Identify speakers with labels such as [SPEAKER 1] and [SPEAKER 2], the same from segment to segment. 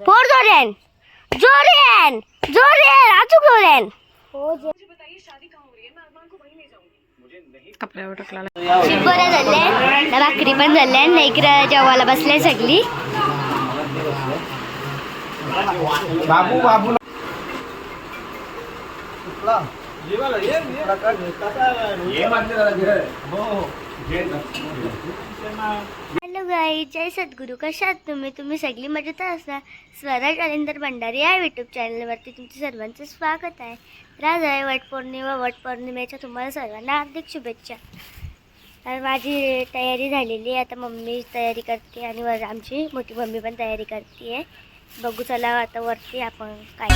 [SPEAKER 1] Four जोरेन जोरेन जोरेन अचूक जोरेन
[SPEAKER 2] कपड्यावर टाकला
[SPEAKER 1] शिंबोऱ्या झाल्या भाकरी पण झाल्या इकडे जेवायला बसले सगळी
[SPEAKER 3] बाबू बाबू
[SPEAKER 1] हॅलो गाई जय सद्गुरू कशा आहात तुम्ही सगळी मजेत असणार स्वराज अलिंदर भंडारी या यूट्यूब चॅनलवरती तुमचं सर्वांचं स्वागत आहे. तर आज आहे वटपौर्णिमेच्या तुम्हाला सर्वांना हार्दिक शुभेच्छा. तर माझी तयारी झालेली आहे, आता मम्मी तयारी करते आणि वर आमची मोठी मम्मी पण तयारी करते आहे. बघू चला आता वरती आपण काय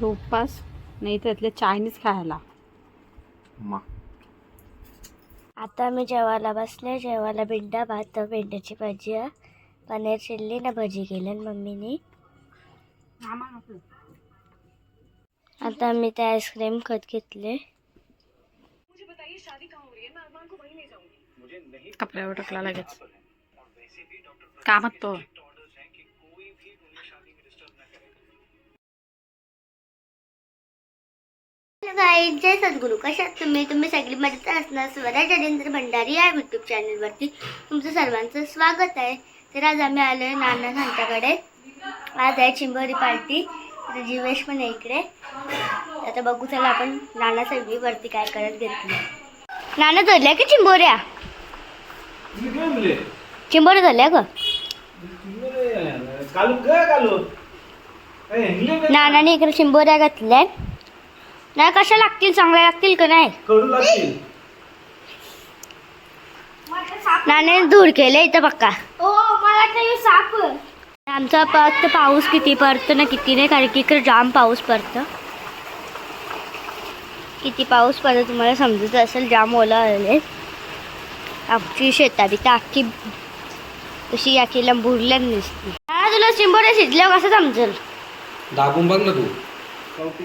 [SPEAKER 2] उपवास नाही त्यातले चायनीज खायला.
[SPEAKER 1] आता मी जेवायला बसले. जेवायला भेंडा भात भेंड्याची भाजी पनीर चिल्ली ना भजी केलं मम्मीने. आता मी ते आईस्क्रीम खत घेतले.
[SPEAKER 2] कपड्यावर टाकला लगेच कामात तो.
[SPEAKER 1] जय सद्गुरू कशा आहात तुम्ही सगळी मजेत असणार स्वराज अलिंदर भंडारी या यूट्यूब चॅनलवरती तुमचं सर्वांचं स्वागत आहे. तर आज आम्ही आलो आहे नाना सांच्याकडे. आज आहे चिंबोरी पार्टी. तर जीवेश पण आहे इकडे. आता बघू चला आपण नाना सगळी वरती काय करत घेतली. नाना धरल्या की चिंबोऱ्या चिंबोऱ्या धरल्या ग नानाने इकडे चिंबोऱ्या घातल्या. नाही कशा लागतील चांगल्या लागतील का नाही. नाने धूर केले इथं पक्का. आमचा फक्त पाऊस किती पडतो ना किती नाही, कारण की इकडे जाम पाऊस पडतो. किती पाऊस पडतो तुम्हाला समजत असेल. जाम ओला आले आमची शेता बी अख्खी कशी याकी लंबुरल्या नसती. तुला चिंबोऱ्या शिजल्यावर कसं समजेल.
[SPEAKER 3] दाबून बघ ना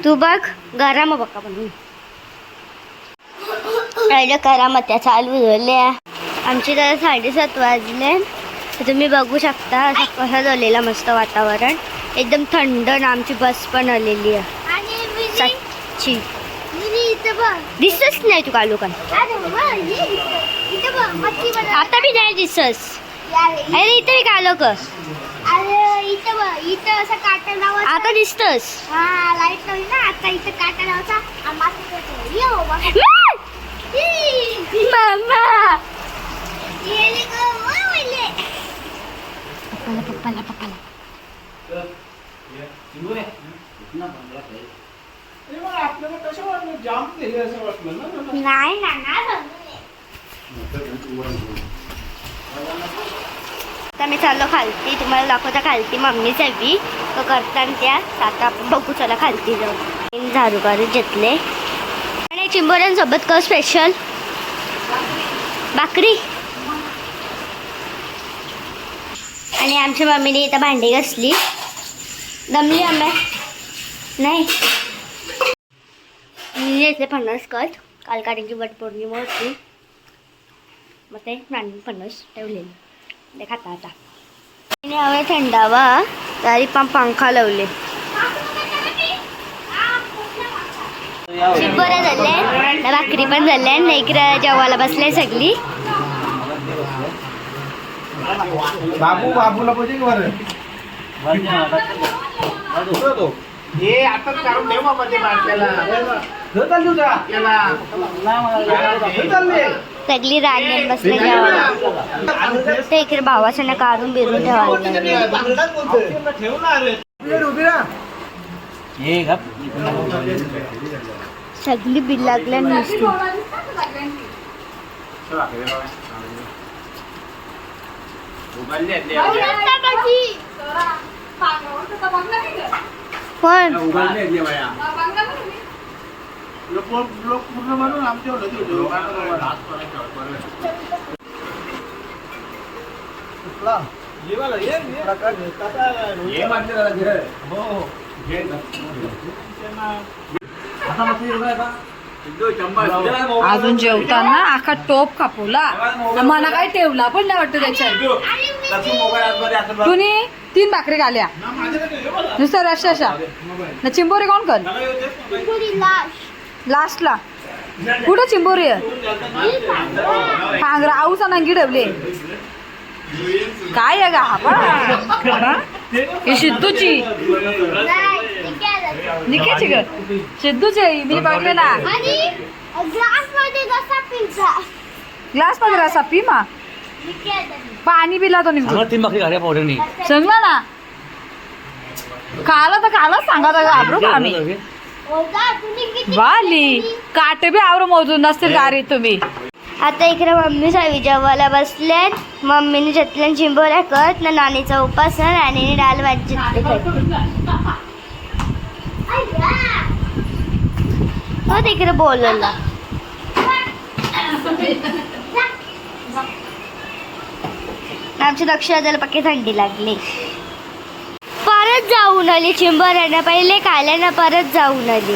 [SPEAKER 1] तू बघ गरम बघा म्हणून राहिलं करामत्या चालू झाल्या. आमची तर 7:30 वाजले. तुम्ही बघू शकता असं कसं झालेलं मस्त वातावरण एकदम थंड. ना आमची बस पण आलेली आहे सच्ची. दिसतच नाही तू कालू का आता मी नाही दिसस. अरे इथे मी कालो का आता दिसतस. मामा पप्पाला पप्पाला नाही आता मी चाललो खालती. तुम्हाला दाखवता खालती मम्मीच हवी तो करताना त्या. आता आपण बघू चला खालती जाऊ. झाडू काढून घेतले आणि चिंबोऱ्यांसोबत क स्पेशल भाकरी. आणि आमच्या मम्मीने इथं भांडी घासली. दमली आम्ही नाही. मी घेतले फणस कट. काल कारण की वटपौर्णिमा होती मग ते फणस ठेवलेले ते खाता आता. आणि हवे थंडावा तरी पण पंखा लावले. चिंबोऱ्या झाले भाकरी पण झाल्या. इकडे जेवायला बसले सगळी.
[SPEAKER 3] बाबू बाबूला पाहिजे की बरं हे आता काढून ठेव बाबा ते बाटल्याला.
[SPEAKER 1] सगळी रांगेत बसले जेवायला. ते इकडे भावासने काढून बिरून ठेवायला. सगळी बिल लागल्या नुसती. पण
[SPEAKER 2] अजून जेवताना आखा टोप कापवला मला काय ठेवला पण नाही वाटतं त्याच्यात. कुणी 3 भाकरी घाल्या नुसतं रशाशा ना. चिंबोरी कोण कर लास्टला कुठं चिंबोरी पांघरा आऊसा नांगी ठेवले काय आहे गा हा ही सिद्धूची निकायची ग सिद्धूची मी बघले ना. ग्लास मध्ये रसा पी मा पाणी पिला तो निघतो.
[SPEAKER 4] 3 भाकरी घाल्या पावडरनी
[SPEAKER 2] सांगला ना खाला तर खाला सांगा घाबरू का आम्ही. वाली काटे बी आवर मोजून नसतील का रे तुम्ही.
[SPEAKER 1] आता इकडे मम्मी सावी जेवायला बसल्यात. मम्मीने घेतल्या चिंबोऱ्या कट ना नानीचा उपास आणि डाल भाजी हो तिकडे बोलवला. आमच्या दक्षिणाला पक्की थंडी लागली. परत जाऊन आली चिंबोऱ्यानं. पहिले खाल्यानं परत जाऊन आली.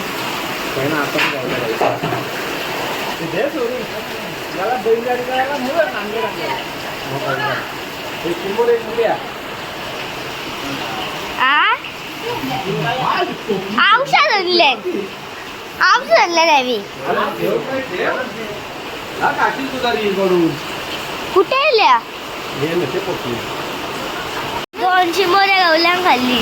[SPEAKER 1] औषध आणले नाही कुठे आल्या. 2 चिंबोऱ्या गवल्या खाल्ली.